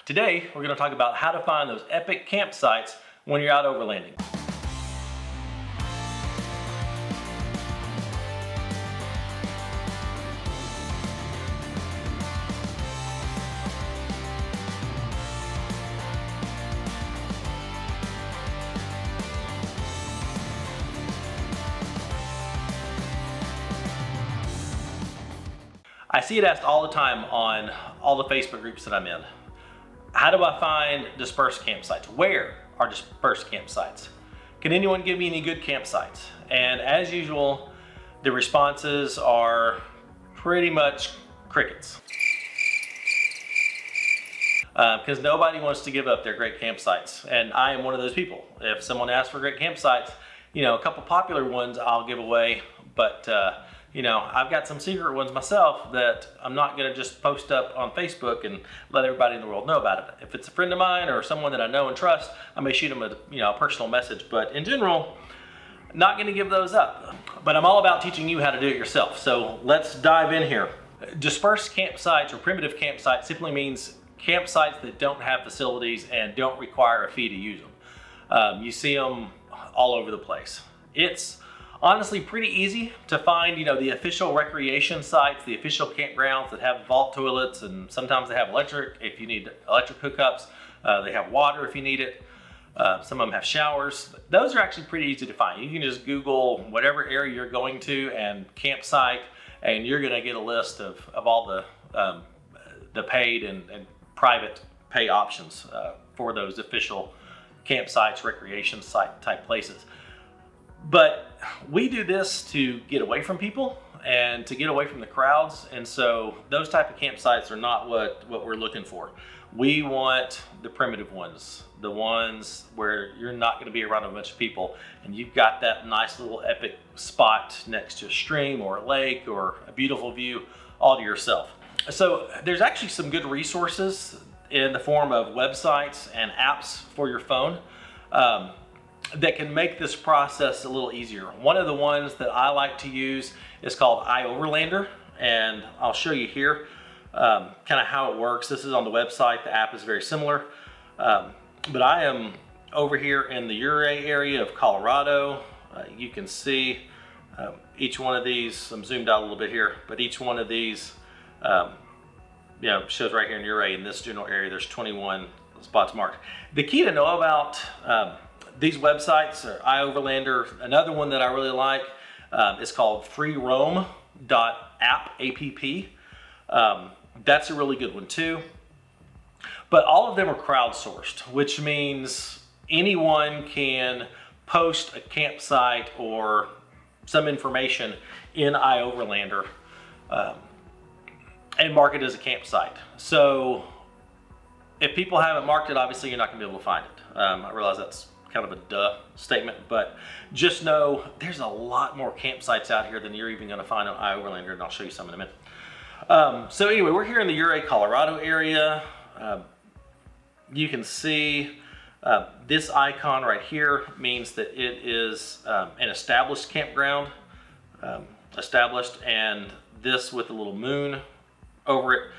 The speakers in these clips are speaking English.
Today, we're going to talk about how to find those epic campsites when you're out overlanding. I see it asked all the time on all the Facebook groups that I'm in. How do I find dispersed campsites? Where are dispersed campsites? Can anyone give me any good campsites? And as usual, the responses are pretty much crickets. Because nobody wants to give up their great campsites. And I am one of those people. If someone asks for great campsites, a couple popular ones I'll give away, but I've got some secret ones myself that I'm not going to just post up on Facebook and let everybody in the world know about it. If it's a friend of mine or someone that I know and trust, I may shoot them a personal message. But in general, not going to give those up. But I'm all about teaching you how to do it yourself. So let's dive in here. Dispersed campsites or primitive campsites simply means campsites that don't have facilities and don't require a fee to use them. You see them all over the place. It's honestly pretty easy to find, the official recreation sites, the official campgrounds that have vault toilets, and sometimes they have electric if you need electric hookups. They have water if you need it. Some of them have showers. Those are actually pretty easy to find. You can just Google whatever area you're going to and campsite, and you're gonna get a list of all the paid and private pay options for those official campsites, recreation site type places. But we do this to get away from people and to get away from the crowds. And so those type of campsites are not what we're looking for. We want the primitive ones, the ones where you're not going to be around a bunch of people and you've got that nice little epic spot next to a stream or a lake or a beautiful view all to yourself. So there's actually some good resources in the form of websites and apps for your phone that can make this process a little easier. One of the ones that I like to use is called Overlander, and I'll show you here kind of how it works. This is on the website. The app is very similar, but I am over here in the Ouray area of Colorado. You can see each one of these. I'm zoomed out a little bit here, but each one of these shows right here in Ouray. In this general area, there's 21 spots marked. The key to know about these websites are Overlander. Another one that I really like is called freeroam.app. That's a really good one too. But all of them are crowdsourced, which means anyone can post a campsite or some information in Overlander and mark it as a campsite. So if people haven't marked it, obviously you're not going to be able to find it. I realize that's kind of a duh statement, but just know there's a lot more campsites out here than you're even going to find on Overlander, and I'll show you some in a minute. So anyway, we're here in the Ouray, Colorado area. You can see this icon right here means that it is an established campground, and this with a little moon over it,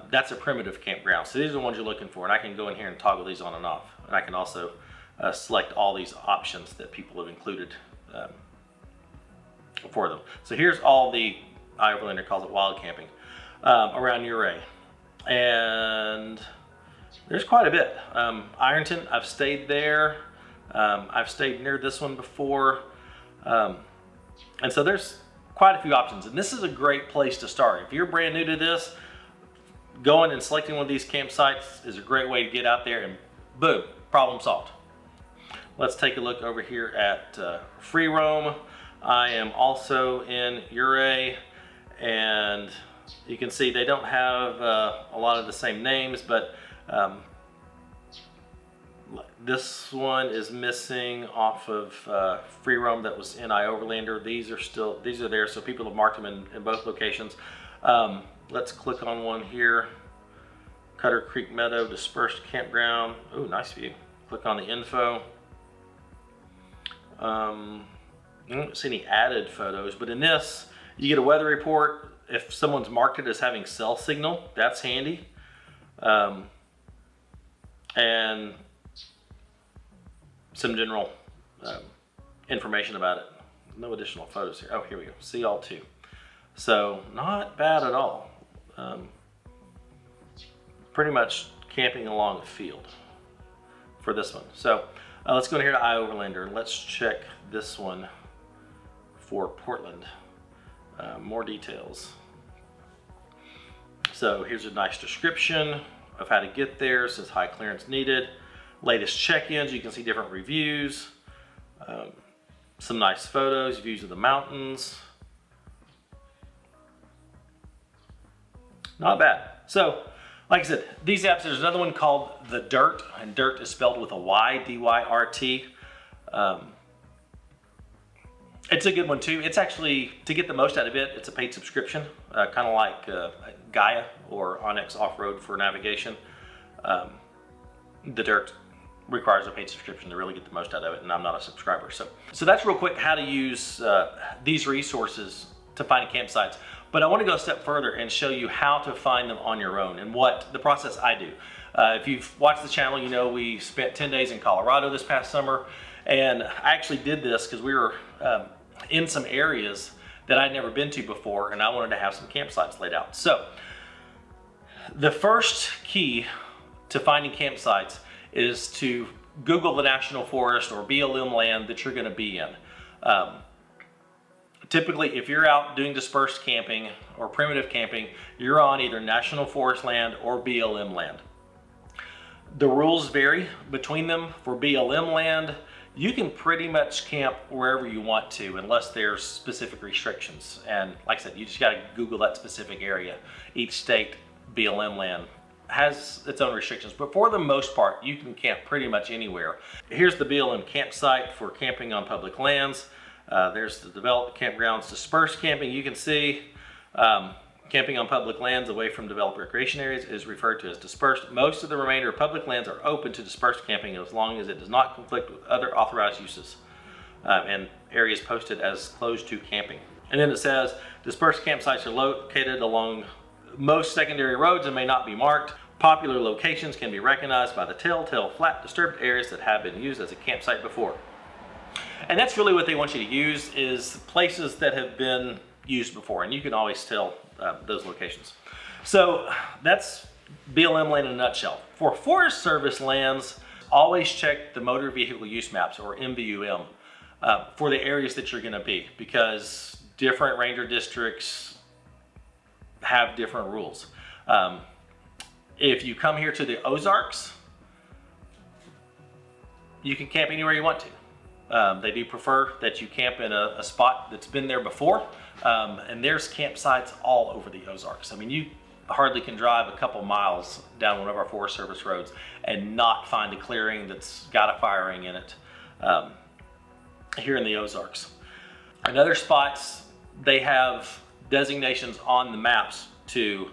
that's a primitive campground. So these are the ones you're looking for, and I can go in here and toggle these on and off, and I can also select all these options that people have included for them. So here's all the, Overlander calls it wild camping, around Ouray. And there's quite a bit. Ironton, I've stayed there. I've stayed near this one before. And so there's quite a few options. And this is a great place to start. If you're brand new to this, going and selecting one of these campsites is a great way to get out there and boom, problem solved. Let's take a look over here at freeroam. I am also in Ouray, and you can see they don't have a lot of the same names, but this one is missing off of freeroam that was in Overlander. These are there, so people have marked them in both locations. Let's click on one here. Cutter Creek Meadow, dispersed campground. Ooh, nice view. Click on the info. I don't see any added photos, but in this, you get a weather report. If someone's marked it as having cell signal, that's handy. and some general information about it. No additional photos here. Oh, here we go. See all two. So not bad at all. Pretty much camping along the field for this one. So let's go in here to iOverlander and let's check this one for Portland. More details. So here's a nice description of how to get there. It says high clearance needed. Latest check-ins, you can see different reviews. Some nice photos, views of the mountains. Not bad. So, like I said, these apps, there's another one called The Dyrt, and Dyrt is spelled with a Y, D-Y-R-T. It's a good one too. It's actually, to get the most out of it, it's a paid subscription, kind of like Gaia or Onyx Off-Road for navigation. The Dyrt requires a paid subscription to really get the most out of it, and I'm not a subscriber. So that's real quick how to use these resources to find campsites. But I want to go a step further and show you how to find them on your own and what the process I do. If you've watched the channel, you know we spent 10 days in Colorado this past summer, and I actually did this because we were in some areas that I'd never been to before, and I wanted to have some campsites laid out. So the first key to finding campsites is to Google the national forest or BLM land that you're going to be in. Typically, if you're out doing dispersed camping or primitive camping, you're on either national forest land or BLM land. The rules vary between them. For BLM land, you can pretty much camp wherever you want to unless there's specific restrictions. And like I said, you just got to Google that specific area. Each state BLM land has its own restrictions, but for the most part, you can camp pretty much anywhere. Here's the BLM campsite for camping on public lands. There's the developed campgrounds. Dispersed camping, you can see camping on public lands away from developed recreation areas is referred to as dispersed. Most of the remainder of public lands are open to dispersed camping as long as it does not conflict with other authorized uses and areas posted as closed to camping. And then it says dispersed campsites are located along most secondary roads and may not be marked. Popular locations can be recognized by the telltale flat disturbed areas that have been used as a campsite before. And that's really what they want you to use, is places that have been used before, and you can always tell those locations. So that's BLM land in a nutshell. For Forest Service lands, always check the motor vehicle use maps, or MVUM, for the areas that you're going to be, because different ranger districts have different rules. If you come here to the Ozarks, you can camp anywhere you want to. They do prefer that you camp in a spot that's been there before, and there's campsites all over the Ozarks. I mean, you hardly can drive a couple miles down one of our Forest Service roads and not find a clearing that's got a fire ring in it here in the Ozarks. In other spots, they have designations on the maps to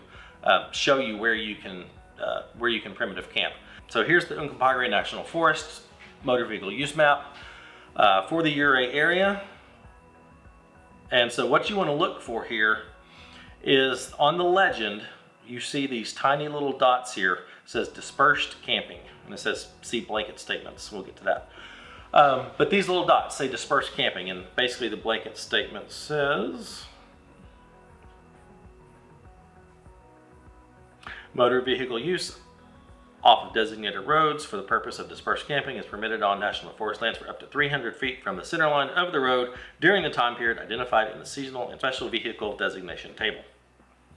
show you where you can primitive camp. So here's the Uncompahgre National Forest motor vehicle use map for the Ouray area. And so what you want to look for here is on the legend, you see these tiny little dots here. It says dispersed camping, and it says see blanket statements. We'll get to that. But these little dots say dispersed camping, and basically the blanket statement says motor vehicle use off of designated roads for the purpose of dispersed camping is permitted on national forest lands for up to 300 feet from the center line of the road during the time period identified in the seasonal and special vehicle designation table.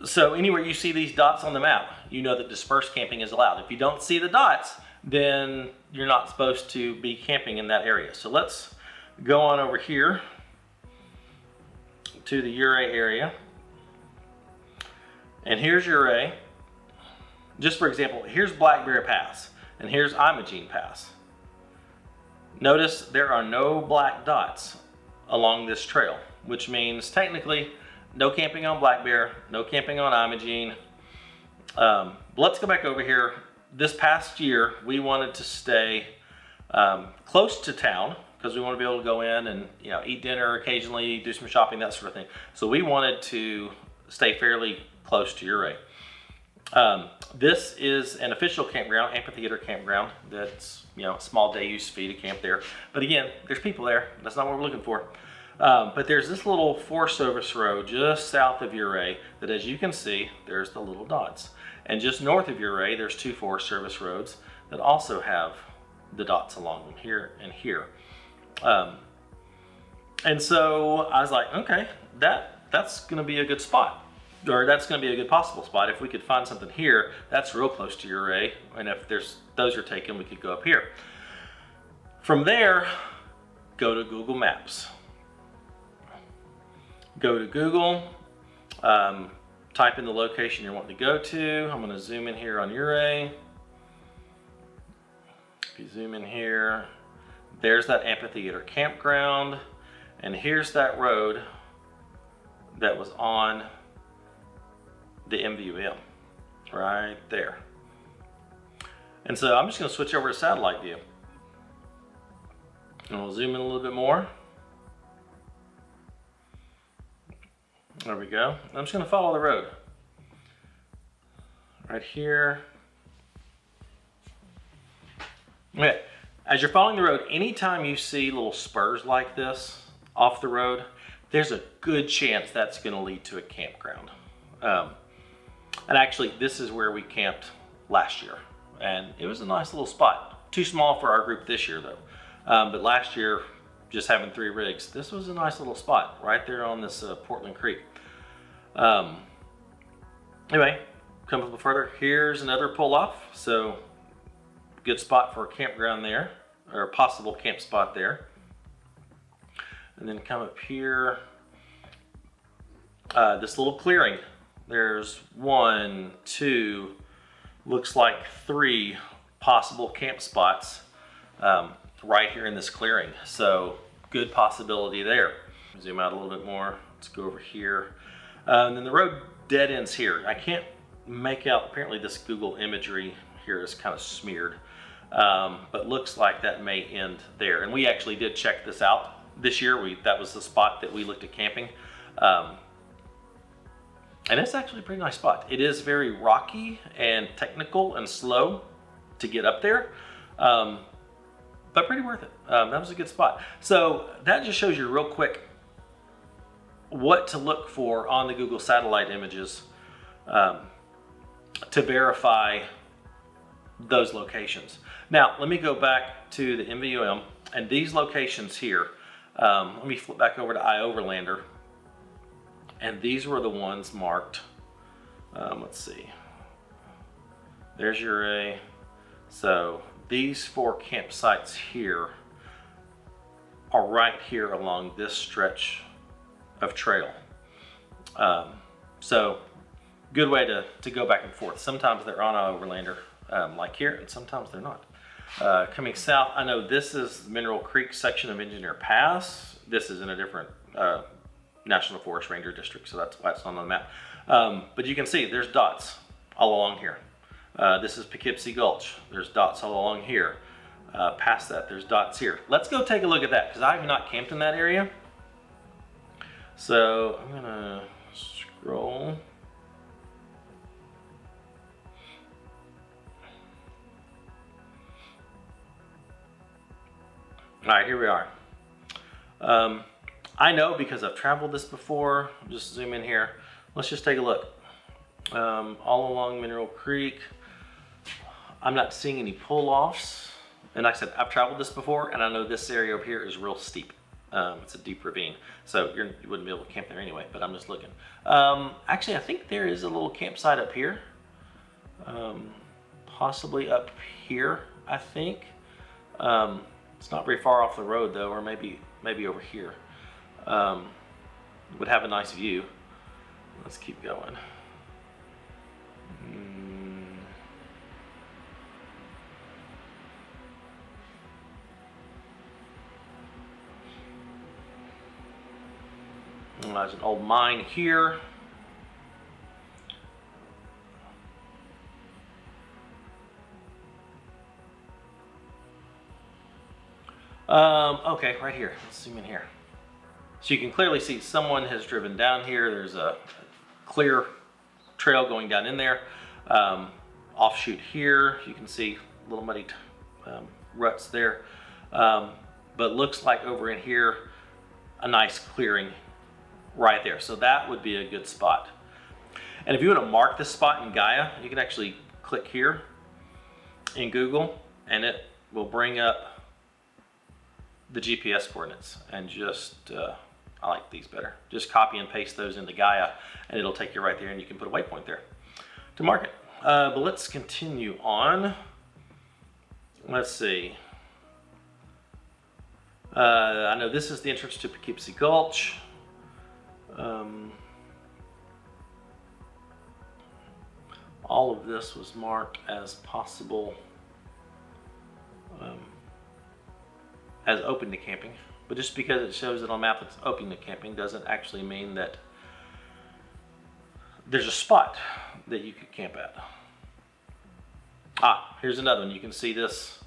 So anywhere you see these dots on the map, you know that dispersed camping is allowed. If you don't see the dots, then you're not supposed to be camping in that area. So let's go on over here to the Ouray area. And here's Ouray. Just for example, here's Black Bear Pass, and here's Imogene Pass. Notice there are no black dots along this trail, which means technically no camping on Black Bear, no camping on Imogene. Let's go back over here. This past year, we wanted to stay close to town because we want to be able to go in and eat dinner occasionally, do some shopping, that sort of thing. So we wanted to stay fairly close to Ouray. This is an official campground, amphitheater campground. That's, you know, a small day use fee to camp there. But again, there's people there. That's not what we're looking for. But there's this little Forest Service road just south of Ouray that, as you can see, there's the little dots. And just north of Ouray, there's 2 Forest Service roads that also have the dots along them, here and here. And so I was like, okay, that's gonna be a good spot. Or that's going to be a good possible spot. If we could find something here, that's real close to Ouray, and if those are taken, we could go up here. From there, go to Google Maps. Go to Google, type in the location you're wanting to go to. I'm going to zoom in here on Ouray. If you zoom in here, there's that amphitheater campground, and here's that road that was on the MVUM right there. And so I'm just going to switch over to satellite view, and we'll zoom in a little bit more. There we go. I'm just going to follow the road right here. Okay, as you're following the road, anytime you see little spurs like this off the road, there's a good chance that's going to lead to a campground. And actually, this is where we camped last year, and it was a nice little spot. Too small for our group this year, though. But last year, just having 3 rigs, this was a nice little spot right there on this Portland Creek. Anyway, come a little further. Here's another pull-off, so good spot for a campground there, or a possible camp spot there. And then come up here, this little clearing. There's 1, 2, looks like 3 possible camp spots right here in this clearing. So good possibility there. Zoom out a little bit more. Let's go over here. And then the road dead ends here. I can't make out, apparently this Google imagery here is kind of smeared, but looks like that may end there. And we actually did check this out this year. That was the spot that we looked at camping. And it's actually a pretty nice spot. It is very rocky and technical and slow to get up there, but pretty worth it. That was a good spot. So that just shows you real quick what to look for on the Google satellite images to verify those locations. Now, let me go back to the MVUM and these locations here. Let me flip back over to iOverlander. And these were the ones marked. Let's see. There's Ouray. So these 4 campsites here are right here along this stretch of trail. So good way to go back and forth. Sometimes they're on iOverlander, like here, and sometimes they're not. Coming south, I know this is the Mineral Creek section of Engineer Pass. This is in a different National Forest Ranger District, so that's why it's not on the map. But you can see there's dots all along here. This is Poughkeepsie Gulch. There's dots all along here. Past that, there's dots here. Let's go take a look at that, because I have not camped in that area. So I'm gonna scroll. All right, here we are. I know because I've traveled this before. I'll just zoom in here. Let's just take a look. All along Mineral Creek, I'm not seeing any pull-offs. And like I said, I've traveled this before, and I know this area over here is real steep. It's a deep ravine, so you wouldn't be able to camp there anyway, but I'm just looking. Actually, I think there is a little campsite up here. Possibly up here, I think. It's not very far off the road though, or maybe over here. Would have a nice view. Let's keep going. There's an old mine here. Okay, right here. Let's zoom in here. So you can clearly see someone has driven down here. There's a clear trail going down in there. offshoot here. You can see little muddy ruts there. But looks like over in here, a nice clearing right there. So that would be a good spot. And if you want to mark this spot in Gaia, you can actually click here in Google and it will bring up the GPS coordinates. And just, I like these better. Just copy and paste those into Gaia and it'll take you right there and you can put a waypoint there to mark it. But let's continue on. Let's see. I know this is the entrance to Poughkeepsie Gulch. All of this was marked as possible, as open to camping. But just because it shows it on a map that's open to camping doesn't actually mean that there's a spot that you could camp at. Here's another one. You can see this.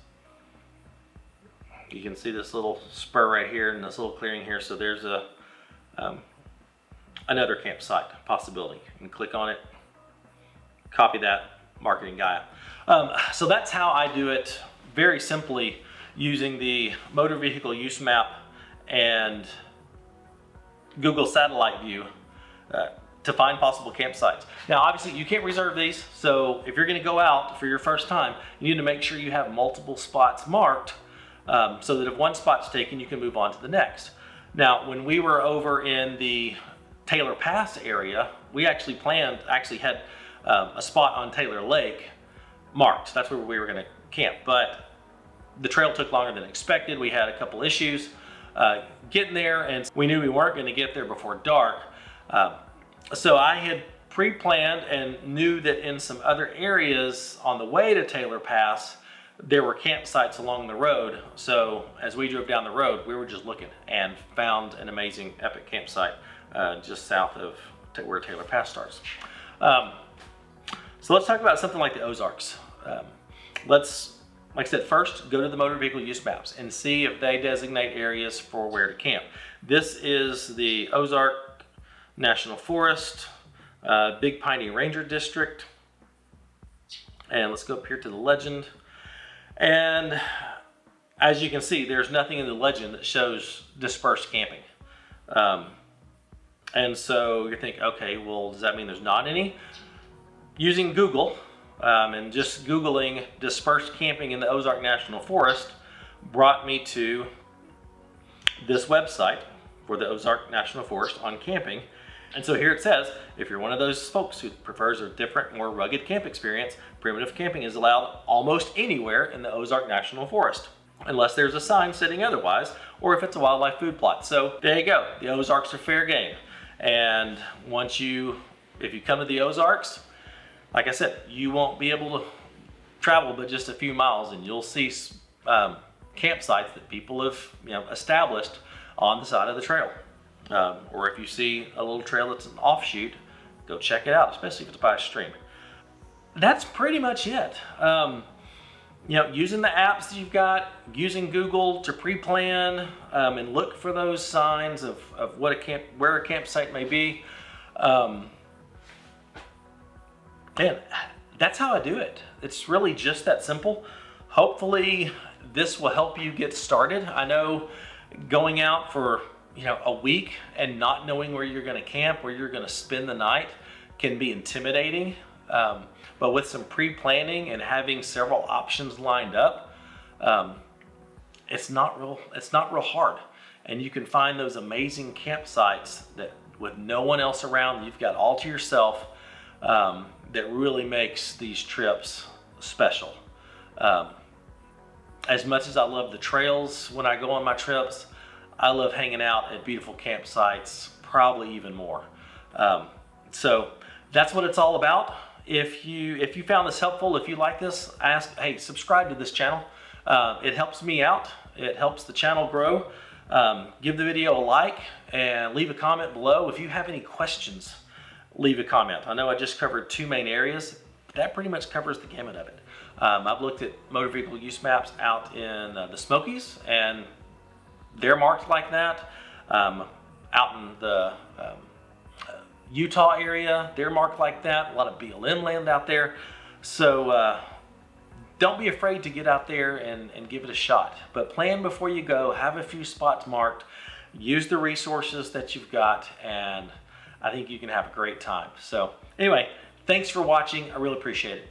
You can see this little spur right here and this little clearing here. So there's a another campsite possibility. You can click on it, copy that, mark it in Gaia. So that's how I do it, very simply, using the motor vehicle use map and Google satellite view to find possible campsites. Now, obviously, you can't reserve these. So if you're going to go out for your first time, you need to make sure you have multiple spots marked so that if one spot's taken, you can move on to the next. Now, when we were over in the Taylor Pass area, we actually had a spot on Taylor Lake marked. That's where we were going to camp, but the trail took longer than expected. We had a couple issues getting there, and we knew we weren't going to get there before dark. So I had pre-planned and knew that in some other areas on the way to Taylor Pass, there were campsites along the road. So as we drove down the road, we were just looking and found an amazing epic campsite just south of where Taylor Pass starts. So let's talk about something like the Ozarks. Let's, like I said, first go to the motor vehicle use maps and see if they designate areas for where to camp. This is the Ozark National Forest, Big Piney Ranger District. And let's go up here to the legend. And as you can see, there's nothing in the legend that shows dispersed camping. And so you're thinking, okay, well, does that mean there's not any? Using Google and just Googling dispersed camping in the Ozark National Forest brought me to this website for the Ozark National Forest on camping. And so here it says, if you're one of those folks who prefers a different, more rugged camp experience, primitive camping is allowed almost anywhere in the Ozark National Forest, unless there's a sign stating otherwise, or if it's a wildlife food plot. So there you go. The Ozarks are fair game. And if you come to the Ozarks, like I said, you won't be able to travel but just a few miles, and you'll see campsites that people have established on the side of the trail. Or if you see a little trail that's an offshoot, go check it out, especially if it's by a stream. That's pretty much it. Using the apps that you've got, using Google to pre-plan and look for those signs of where a campsite may be. And that's how I do it. It's really just that simple. Hopefully this will help you get started. I know going out for a week and not knowing where you're going to camp, where you're going to spend the night, can be intimidating. But with some pre-planning and having several options lined up, it's not real hard. And you can find those amazing campsites that with no one else around, you've got all to yourself, that really makes these trips special. As much as I love the trails when I go on my trips, I love hanging out at beautiful campsites, probably even more. So that's what it's all about. If you found this helpful, if you like this, hey, subscribe to this channel. It helps me out. It helps the channel grow. Give the video a like and leave a comment below. If you have any questions, leave a comment. I know I just covered two main areas. That pretty much covers the gamut of it. I've looked at motor vehicle use maps out in the Smokies, and they're marked like that. Out in the Utah area, they're marked like that. A lot of BLM land out there. So don't be afraid to get out there and give it a shot. But plan before you go, have a few spots marked, use the resources that you've got, and I think you can have a great time. So anyway, thanks for watching. I really appreciate it.